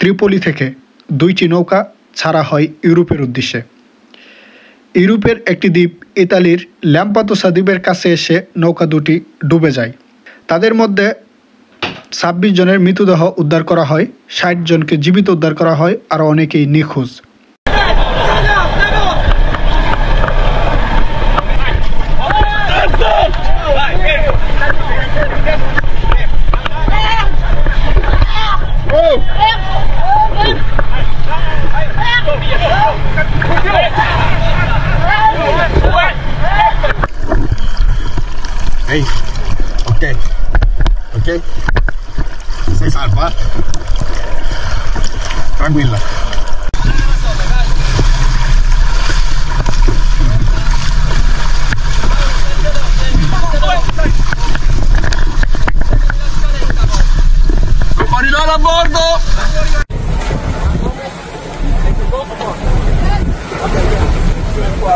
ত্রিপোলি থেকে 2টি নৌকা ছাড়া হয় ইউরোপের উদ্দেশ্যে। ইউরোপের একটি দ্বীপ ইতালির ল্যাম্পাদুসা দ্বীপের কাছে এসে নৌকা দুটি ডুবে যায়। তাদের মধ্যে 26 জনের মৃতদেহ উদ্ধার করা হয়, 60 জনকে জীবিত উদ্ধার করা হয়, আর অনেকেই নিখোঁজ। Hey, okay, okay, sei salva, tranquilla. Marinara a bordo! Qua,